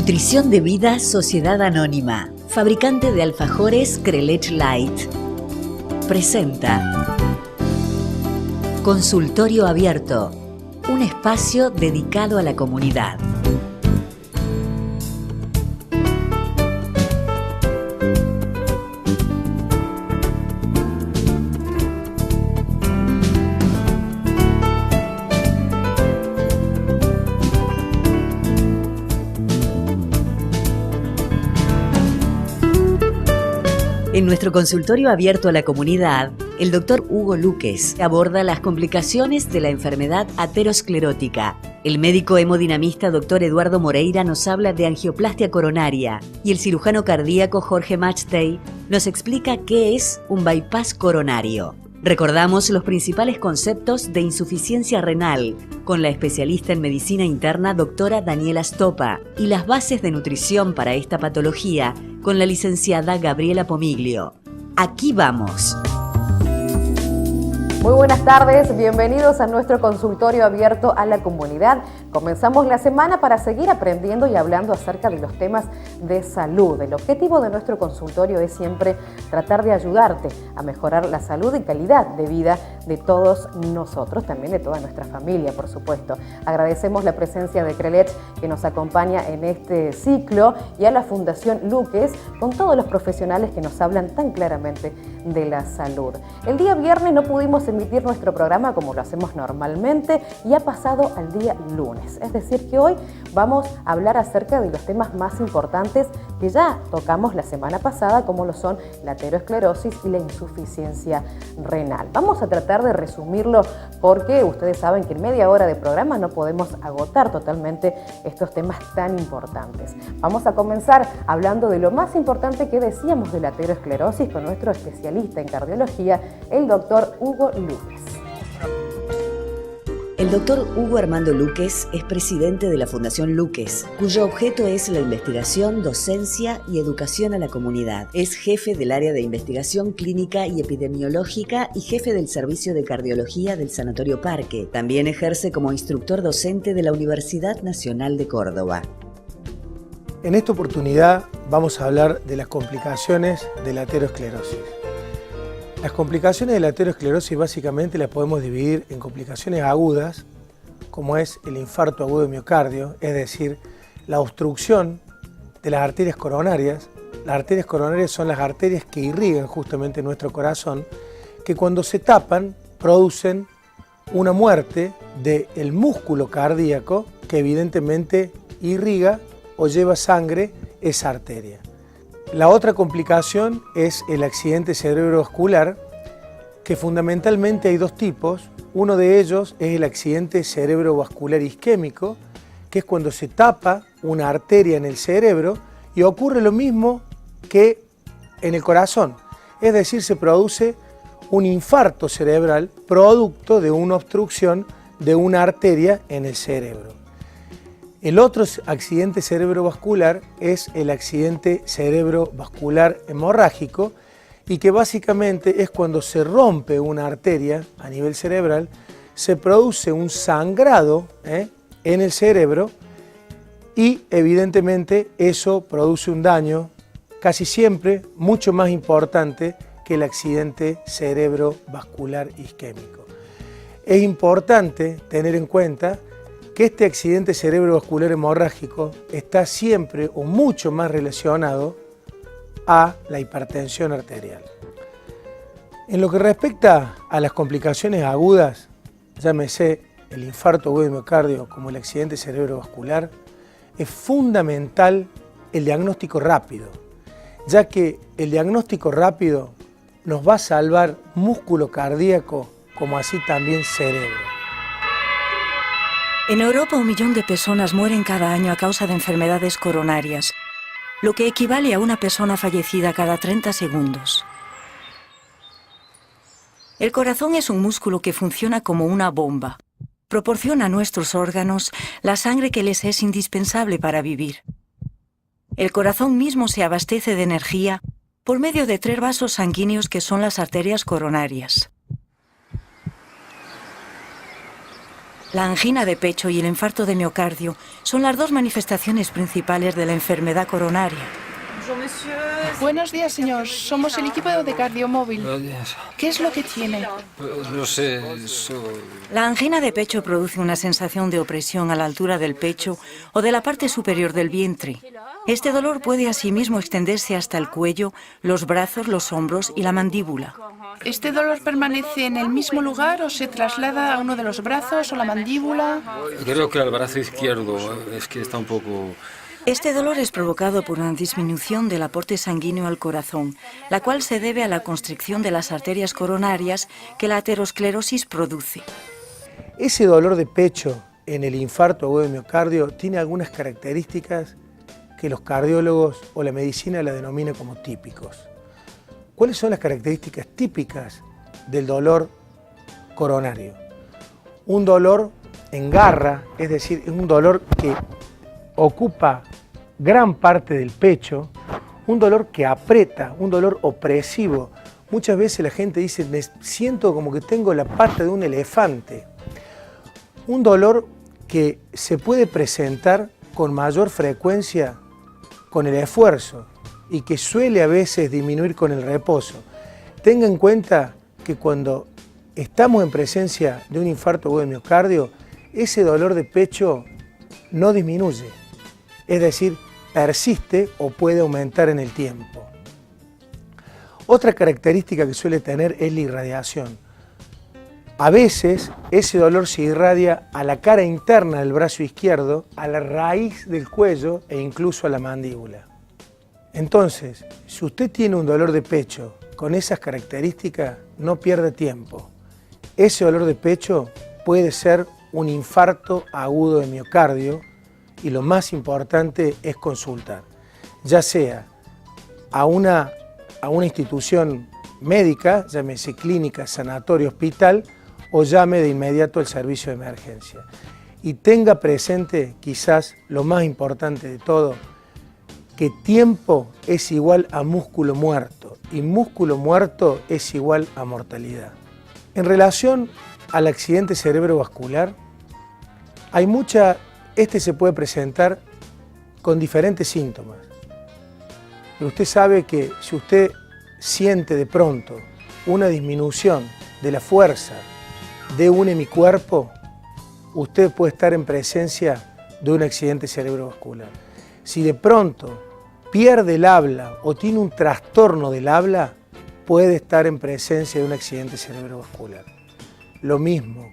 Nutrición de Vida Sociedad Anónima, fabricante de alfajores Crelech Light, presenta Consultorio Abierto, un espacio dedicado a la comunidad. En nuestro consultorio abierto a la comunidad, el doctor Hugo Luques aborda las complicaciones de la enfermedad aterosclerótica. El médico hemodinamista doctor Eduardo Moreira nos habla de angioplastia coronaria y el cirujano cardíaco Jorge Machtey nos explica qué es un bypass coronario. Recordamos los principales conceptos de insuficiencia renal con la especialista en medicina interna doctora Daniela Stopa y las bases de nutrición para esta patología con la licenciada Gabriela Pomiglio. Aquí vamos. Muy buenas tardes, bienvenidos a nuestro consultorio abierto a la comunidad. Comenzamos la semana para seguir aprendiendo y hablando acerca de los temas de salud. El objetivo de nuestro consultorio es siempre tratar de ayudarte a mejorar la salud y calidad de vida de todos nosotros, también de toda nuestra familia, por supuesto. Agradecemos la presencia de Crelech, que nos acompaña en este ciclo, y a la Fundación Luques, con todos los profesionales que nos hablan tan claramente de la salud. El día viernes no pudimos emitir nuestro programa como lo hacemos normalmente y ha pasado al día lunes. Es decir, que hoy vamos a hablar acerca de los temas más importantes que ya tocamos la semana pasada, como lo son la aterosclerosis y la insuficiencia renal. Vamos a tratar de resumirlo porque ustedes saben que en media hora de programa no podemos agotar totalmente estos temas tan importantes. Vamos a comenzar hablando de lo más importante que decíamos de la aterosclerosis con nuestro especialista en cardiología, el doctor Hugo Luques. El doctor Hugo Armando Luques es presidente de la Fundación Luques, cuyo objeto es la investigación, docencia y educación a la comunidad. Es jefe del área de investigación clínica y epidemiológica y jefe del servicio de cardiología del Sanatorio Parque. También ejerce como instructor docente de la Universidad Nacional de Córdoba. En esta oportunidad vamos a hablar de las complicaciones de la aterosclerosis. Las complicaciones de la aterosclerosis básicamente las podemos dividir en complicaciones agudas, como es el infarto agudo de miocardio, es decir, la obstrucción de las arterias coronarias. Las arterias coronarias son las arterias que irrigan justamente nuestro corazón, que cuando se tapan producen una muerte del músculo cardíaco que evidentemente irriga o lleva sangre esa arteria. La otra complicación es el accidente cerebrovascular, que fundamentalmente hay dos tipos. Uno de ellos es el accidente cerebrovascular isquémico, que es cuando se tapa una arteria en el cerebro y ocurre lo mismo que en el corazón. Es decir, se produce un infarto cerebral producto de una obstrucción de una arteria en el cerebro. El otro accidente cerebrovascular es el accidente cerebrovascular hemorrágico, y que básicamente es cuando se rompe una arteria a nivel cerebral, se produce un sangrado en el cerebro y evidentemente eso produce un daño casi siempre mucho más importante que el accidente cerebrovascular isquémico. Es importante tener en cuenta que este accidente cerebrovascular hemorrágico está siempre o mucho más relacionado a la hipertensión arterial. En lo que respecta a las complicaciones agudas, llámese el infarto agudo de miocardio como el accidente cerebrovascular, es fundamental el diagnóstico rápido, ya que el diagnóstico rápido nos va a salvar músculo cardíaco como así también cerebro. En Europa, 1 millón de personas mueren cada año a causa de enfermedades coronarias, lo que equivale a una persona fallecida cada 30 segundos. El corazón es un músculo que funciona como una bomba. Proporciona a nuestros órganos la sangre que les es indispensable para vivir. El corazón mismo se abastece de energía por medio de 3 vasos sanguíneos que son las arterias coronarias. La angina de pecho y el infarto de miocardio son las dos manifestaciones principales de la enfermedad coronaria. Buenos días, señor. Somos el equipo de cardiomóvil. Buenos días. ¿Qué es lo que tiene? Pues no sé, La angina de pecho produce una sensación de opresión a la altura del pecho o de la parte superior del vientre. Este dolor puede asimismo extenderse hasta el cuello, los brazos, los hombros y la mandíbula. ¿Este dolor permanece en el mismo lugar o se traslada a uno de los brazos o la mandíbula? Creo que al brazo izquierdo, es que está un poco... Este dolor es provocado por una disminución del aporte sanguíneo al corazón, la cual se debe a la constricción de las arterias coronarias que la aterosclerosis produce. Ese dolor de pecho en el infarto agudo de miocardio tiene algunas características que los cardiólogos o la medicina la denomina como típicos. ¿Cuáles son las características típicas del dolor coronario? Un dolor en garra, es decir, es un dolor que ocupa gran parte del pecho, un dolor que aprieta, un dolor opresivo. Muchas veces la gente dice, me siento como que tengo la pata de un elefante. Un dolor que se puede presentar con mayor frecuencia con el esfuerzo y que suele a veces disminuir con el reposo. Tenga en cuenta que cuando estamos en presencia de un infarto agudo de miocardio, ese dolor de pecho no disminuye, es decir, persiste o puede aumentar en el tiempo. Otra característica que suele tener es la irradiación. A veces ese dolor se irradia a la cara interna del brazo izquierdo, a la raíz del cuello e incluso a la mandíbula. Entonces, si usted tiene un dolor de pecho con esas características, no pierda tiempo. Ese dolor de pecho puede ser un infarto agudo de miocardio y lo más importante es consultar, ya sea a una institución médica, llámese clínica, sanatorio, hospital, o llame de inmediato al servicio de emergencia. Y tenga presente, quizás lo más importante de todo, que tiempo es igual a músculo muerto y músculo muerto es igual a mortalidad. En relación al accidente cerebrovascular, este se puede presentar con diferentes síntomas. Pero usted sabe que si usted siente de pronto una disminución de la fuerza de un hemicuerpo, usted puede estar en presencia de un accidente cerebrovascular. Si de pronto pierde el habla o tiene un trastorno del habla, puede estar en presencia de un accidente cerebrovascular. Lo mismo,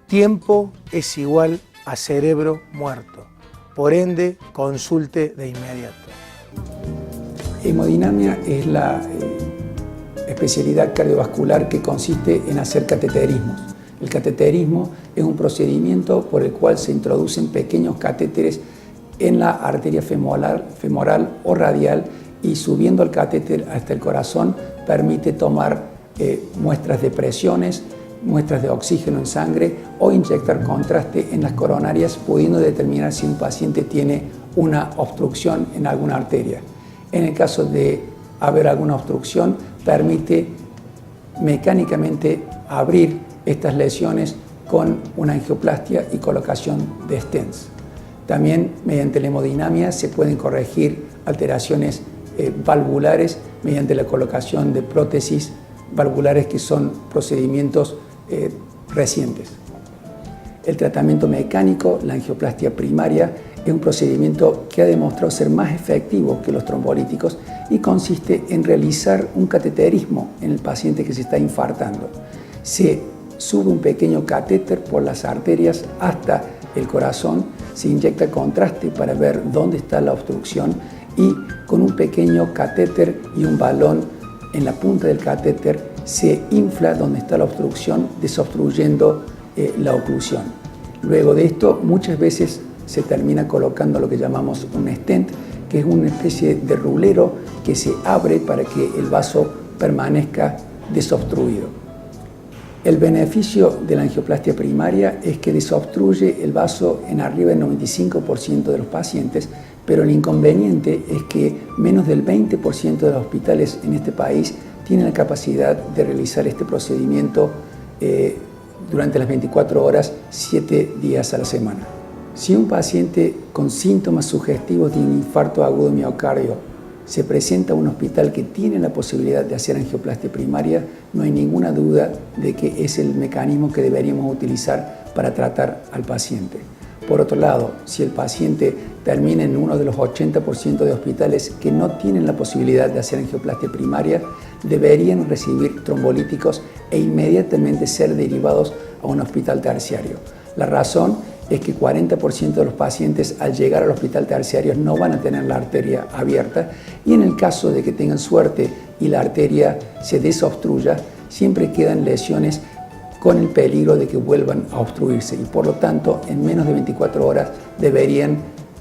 tiempo es igual a cerebro muerto. Por ende, consulte de inmediato. Hemodinamia es la especialidad cardiovascular que consiste en hacer cateterismos. El cateterismo es un procedimiento por el cual se introducen pequeños catéteres en la arteria femoral o radial y subiendo el catéter hasta el corazón permite tomar muestras de presiones, muestras de oxígeno en sangre o inyectar contraste en las coronarias, pudiendo determinar si un paciente tiene una obstrucción en alguna arteria. En el caso de haber alguna obstrucción, permite mecánicamente abrir estas lesiones con una angioplastia y colocación de stents. También mediante la hemodinamia se pueden corregir alteraciones valvulares mediante la colocación de prótesis valvulares, que son procedimientos recientes. El tratamiento mecánico, la angioplastia primaria, es un procedimiento que ha demostrado ser más efectivo que los trombolíticos y consiste en realizar un cateterismo en el paciente que se está infartando. Se sube un pequeño catéter por las arterias hasta el corazón, se inyecta contraste para ver dónde está la obstrucción y con un pequeño catéter y un balón en la punta del catéter se infla donde está la obstrucción, desobstruyendo la oclusión. Luego de esto, muchas veces se termina colocando lo que llamamos un stent, que es una especie de rulero que se abre para que el vaso permanezca desobstruido. El beneficio de la angioplastia primaria es que desobstruye el vaso en arriba del 95% de los pacientes, pero el inconveniente es que menos del 20% de los hospitales en este país tienen la capacidad de realizar este procedimiento durante las 24 horas, 7 días a la semana. Si un paciente con síntomas sugestivos de un infarto agudo de miocardio se presenta a un hospital que tiene la posibilidad de hacer angioplastia primaria, no hay ninguna duda de que es el mecanismo que deberíamos utilizar para tratar al paciente. Por otro lado, si el paciente termina en uno de los 80% de hospitales que no tienen la posibilidad de hacer angioplastia primaria, deberían recibir trombolíticos e inmediatamente ser derivados a un hospital terciario. La razón es que 40% de los pacientes al llegar al hospital terciario no van a tener la arteria abierta, y en el caso de que tengan suerte y la arteria se desobstruya, siempre quedan lesiones con el peligro de que vuelvan a obstruirse, y por lo tanto en menos de 24 horas deberían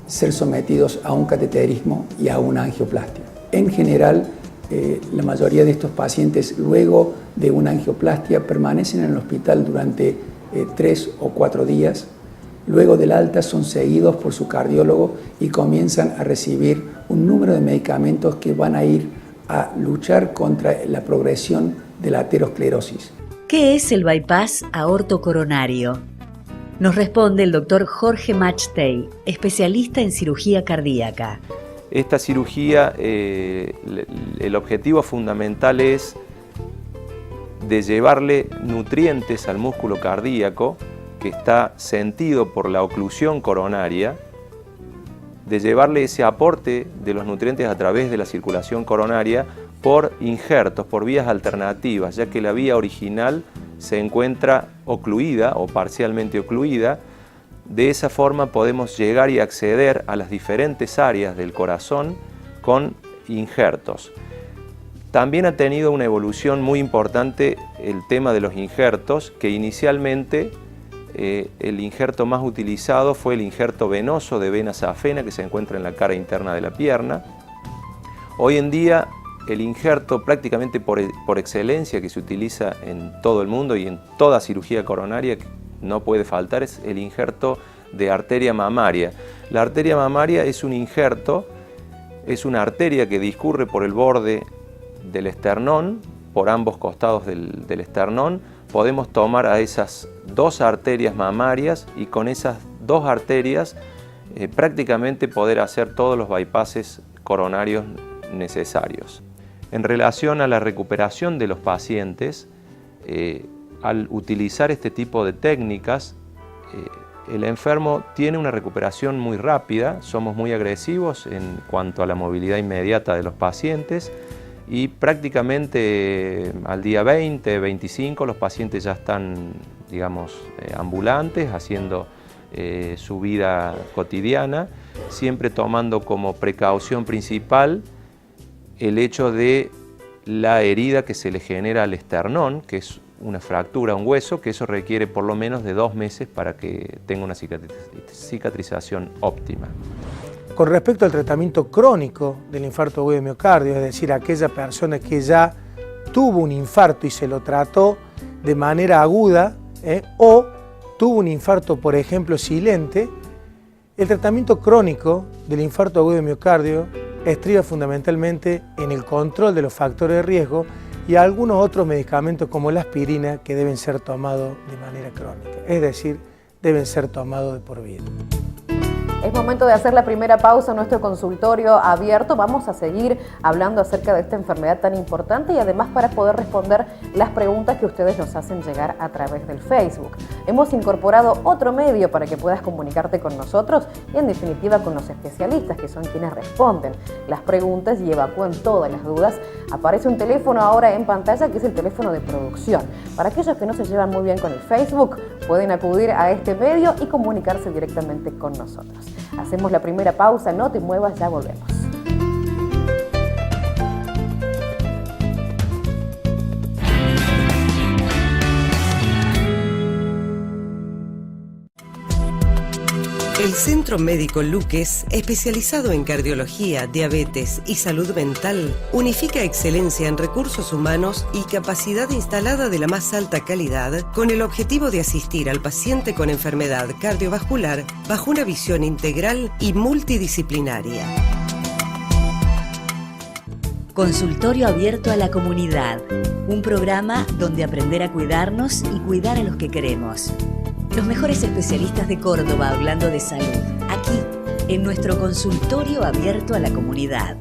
ser sometidos a un cateterismo y a una angioplastia. En general, la mayoría de estos pacientes luego de una angioplastia permanecen en el hospital durante 3 o 4 días. Luego del alta son seguidos por su cardiólogo y comienzan a recibir un número de medicamentos que van a ir a luchar contra la progresión de la aterosclerosis. ¿Qué es el bypass aortocoronario? Nos responde el doctor Jorge Machtey, especialista en cirugía cardíaca. Esta cirugía, el objetivo fundamental es de llevarle nutrientes al músculo cardíaco, que está sentido por la oclusión coronaria, de llevarle ese aporte de los nutrientes a través de la circulación coronaria por injertos, por vías alternativas, ya que la vía original se encuentra ocluida o parcialmente ocluida. De esa forma podemos llegar y acceder a las diferentes áreas del corazón con injertos. También ha tenido una evolución muy importante el tema de los injertos, que inicialmente el injerto más utilizado fue el injerto venoso de vena safena, que se encuentra en la cara interna de la pierna. Hoy en día el injerto prácticamente por excelencia que se utiliza en todo el mundo y en toda cirugía coronaria, que no puede faltar, es el injerto de arteria mamaria. La arteria mamaria es un injerto, es una arteria que discurre por el borde del esternón, por ambos costados del esternón. Podemos tomar a esas 2 arterias mamarias y con esas 2 arterias prácticamente poder hacer todos los bypasses coronarios necesarios. En relación a la recuperación de los pacientes, al utilizar este tipo de técnicas, el enfermo tiene una recuperación muy rápida, somos muy agresivos en cuanto a la movilidad inmediata de los pacientes, y prácticamente al día 20, 25 los pacientes ya están, digamos, ambulantes, haciendo su vida cotidiana, siempre tomando como precaución principal el hecho de la herida que se le genera al esternón, que es una fractura, un hueso, que eso requiere por lo menos de 2 meses para que tenga una cicatrización óptima. Con respecto al tratamiento crónico del infarto agudo de miocardio, es decir, aquella persona que ya tuvo un infarto y se lo trató de manera aguda, o tuvo un infarto, por ejemplo, silente, el tratamiento crónico del infarto agudo de miocardio estriba fundamentalmente en el control de los factores de riesgo y algunos otros medicamentos como la aspirina, que deben ser tomados de manera crónica, es decir, deben ser tomados de por vida. Es momento de hacer la primera pausa en nuestro consultorio abierto. Vamos a seguir hablando acerca de esta enfermedad tan importante y además para poder responder las preguntas que ustedes nos hacen llegar a través del Facebook. Hemos incorporado otro medio para que puedas comunicarte con nosotros y en definitiva con los especialistas, que son quienes responden las preguntas y evacúan todas las dudas. Aparece un teléfono ahora en pantalla, que es el teléfono de producción. Para aquellos que no se llevan muy bien con el Facebook, pueden acudir a este medio y comunicarse directamente con nosotros. Hacemos la primera pausa, no te muevas, ya volvemos. El Centro Médico Luques, especializado en cardiología, diabetes y salud mental, unifica excelencia en recursos humanos y capacidad instalada de la más alta calidad con el objetivo de asistir al paciente con enfermedad cardiovascular bajo una visión integral y multidisciplinaria. Consultorio abierto a la comunidad. Un programa donde aprender a cuidarnos y cuidar a los que queremos. Los mejores especialistas de Córdoba hablando de salud. Aquí, en nuestro consultorio abierto a la comunidad.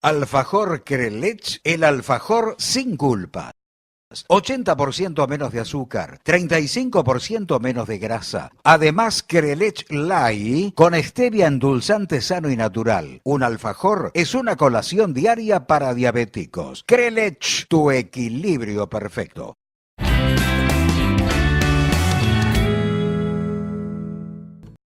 Alfajor Crelech, el alfajor sin culpa. 80% menos de azúcar, 35% menos de grasa. Además, Crelech Light con stevia endulzante sano y natural. Un alfajor es una colación diaria para diabéticos. Crelech, tu equilibrio perfecto.